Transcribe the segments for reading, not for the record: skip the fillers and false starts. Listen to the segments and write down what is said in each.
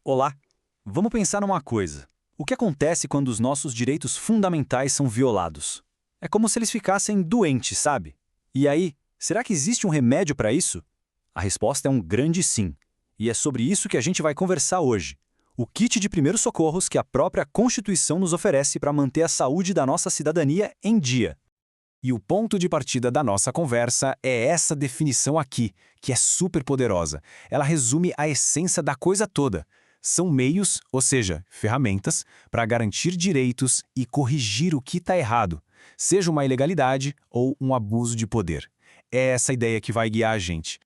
Olá! Vamos pensar numa coisa. O que acontece quando os nossos direitos fundamentais são violados? É como se eles ficassem doentes, sabe? E aí, será que existe um remédio para isso? A resposta é um grande sim. E é sobre isso que a gente vai conversar hoje. O kit de primeiros socorros que a própria Constituição nos oferece para manter a saúde da nossa cidadania em dia. E o ponto de partida da nossa conversa é essa definição aqui, que é super poderosa. Ela resume a essência da coisa toda. São meios, ou seja, ferramentas, para garantir direitos e corrigir o que está errado, seja uma ilegalidade ou um abuso de poder. É essa ideia que vai guiar a gente.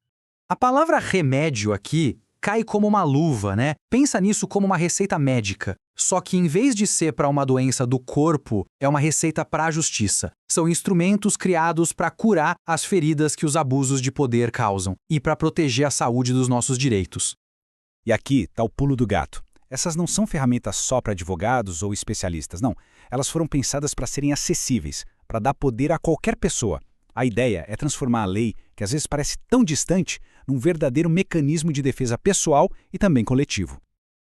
A palavra remédio aqui cai como uma luva, né? Pensa nisso como uma receita médica. Só que em vez de ser para uma doença do corpo, é uma receita para a justiça. São instrumentos criados para curar as feridas que os abusos de poder causam e para proteger a saúde dos nossos direitos. E aqui está o pulo do gato. Essas não são ferramentas só para advogados ou especialistas, não. Elas foram pensadas para serem acessíveis, para dar poder a qualquer pessoa. A ideia é transformar a lei, que às vezes parece tão distante, num verdadeiro mecanismo de defesa pessoal e também coletivo.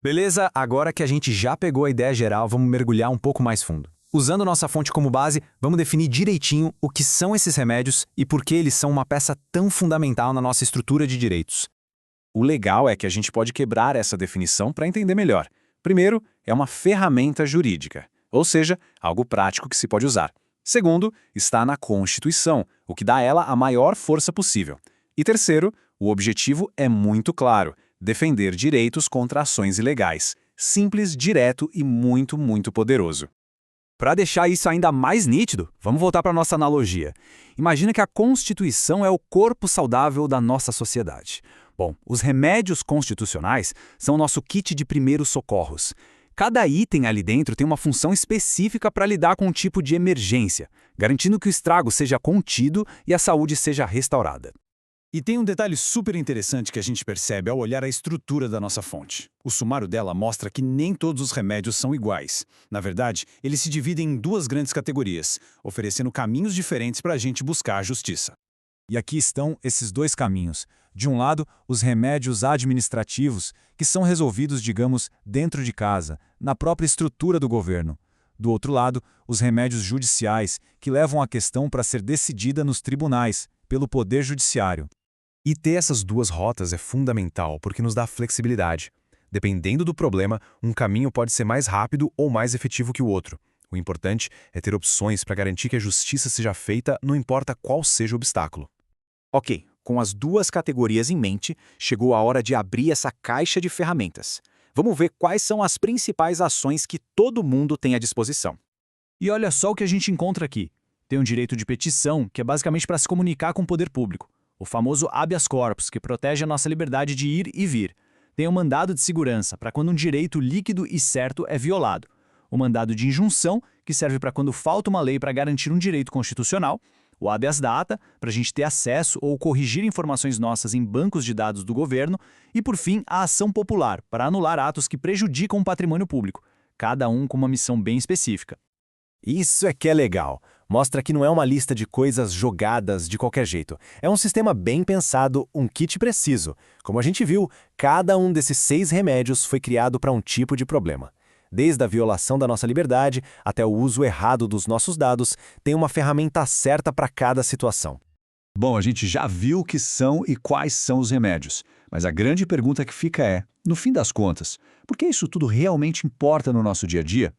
Beleza, agora que a gente já pegou a ideia geral, vamos mergulhar um pouco mais fundo. Usando nossa fonte como base, vamos definir direitinho o que são esses remédios e por que eles são uma peça tão fundamental na nossa estrutura de direitos. O legal é que a gente pode quebrar essa definição para entender melhor. Primeiro, é uma ferramenta jurídica, ou seja, algo prático que se pode usar. Segundo, está na Constituição, o que dá a ela a maior força possível. E terceiro, o objetivo é muito claro: defender direitos contra ações ilegais. Simples, direto e muito poderoso. Para deixar isso ainda mais nítido, vamos voltar para a nossa analogia. Imagina que a Constituição é o corpo saudável da nossa sociedade. Bom, os remédios constitucionais são o nosso kit de primeiros socorros. Cada item ali dentro tem uma função específica para lidar com um tipo de emergência, garantindo que o estrago seja contido e a saúde seja restaurada. E tem um detalhe super interessante que a gente percebe ao olhar a estrutura da nossa fonte. O sumário dela mostra que nem todos os remédios são iguais. Na verdade, eles se dividem em duas grandes categorias, oferecendo caminhos diferentes para a gente buscar a justiça. E aqui estão esses dois caminhos. De um lado, os remédios administrativos, que são resolvidos, digamos, dentro de casa, na própria estrutura do governo. Do outro lado, os remédios judiciais, que levam a questão para ser decidida nos tribunais, pelo Poder Judiciário. E ter essas duas rotas é fundamental porque nos dá flexibilidade. Dependendo do problema, um caminho pode ser mais rápido ou mais efetivo que o outro. O importante é ter opções para garantir que a justiça seja feita, não importa qual seja o obstáculo. Ok, com as duas categorias em mente, chegou a hora de abrir essa caixa de ferramentas. Vamos ver quais são as principais ações que todo mundo tem à disposição. E olha só o que a gente encontra aqui. Tem um direito de petição, que é basicamente para se comunicar com o poder público. O famoso habeas corpus, que protege a nossa liberdade de ir e vir. Tem o mandado de segurança, para quando um direito líquido e certo é violado. O mandado de injunção, que serve para quando falta uma lei para garantir um direito constitucional. O habeas data, para a gente ter acesso ou corrigir informações nossas em bancos de dados do governo. E, por fim, a ação popular, para anular atos que prejudicam o patrimônio público, cada um com uma missão bem específica. Isso é que é legal. Mostra que não é uma lista de coisas jogadas de qualquer jeito. É um sistema bem pensado, um kit preciso. Como a gente viu, cada um desses 6 remédios foi criado para um tipo de problema. Desde a violação da nossa liberdade até o uso errado dos nossos dados, tem uma ferramenta certa para cada situação. Bom, a gente já viu o que são e quais são os remédios. Mas a grande pergunta que fica é, no fim das contas, por que isso tudo realmente importa no nosso dia a dia?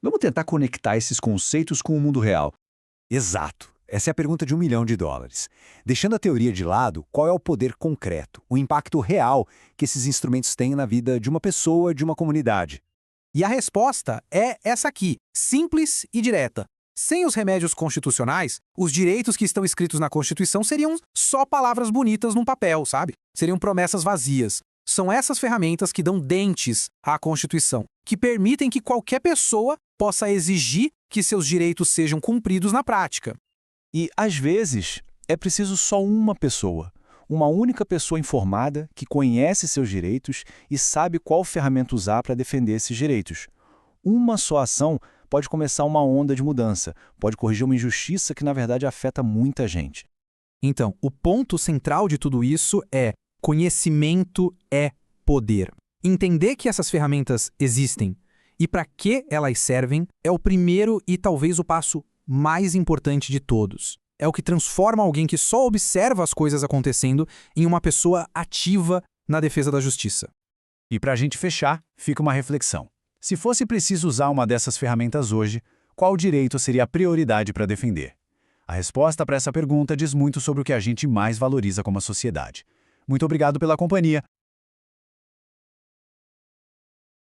Vamos tentar conectar esses conceitos com o mundo real. Exato. Essa é a pergunta de $1 milhão. Deixando a teoria de lado, qual é o poder concreto, o impacto real que esses instrumentos têm na vida de uma pessoa, de uma comunidade? E a resposta é essa aqui, simples e direta. Sem os remédios constitucionais, os direitos que estão escritos na Constituição seriam só palavras bonitas num papel, sabe? Seriam promessas vazias. São essas ferramentas que dão dentes à Constituição, que permitem que qualquer pessoa possa exigir que seus direitos sejam cumpridos na prática. E, às vezes, é preciso só uma única pessoa informada que conhece seus direitos e sabe qual ferramenta usar para defender esses direitos. Uma só ação pode começar uma onda de mudança, pode corrigir uma injustiça que, na verdade, afeta muita gente. Então, o ponto central de tudo isso é: conhecimento é poder. Entender que essas ferramentas existem e para que elas servem é o primeiro e talvez o passo mais importante de todos. É o que transforma alguém que só observa as coisas acontecendo em uma pessoa ativa na defesa da justiça. E para a gente fechar, fica uma reflexão. Se fosse preciso usar uma dessas ferramentas hoje, qual direito seria a prioridade para defender? A resposta para essa pergunta diz muito sobre o que a gente mais valoriza como sociedade. Muito obrigado pela companhia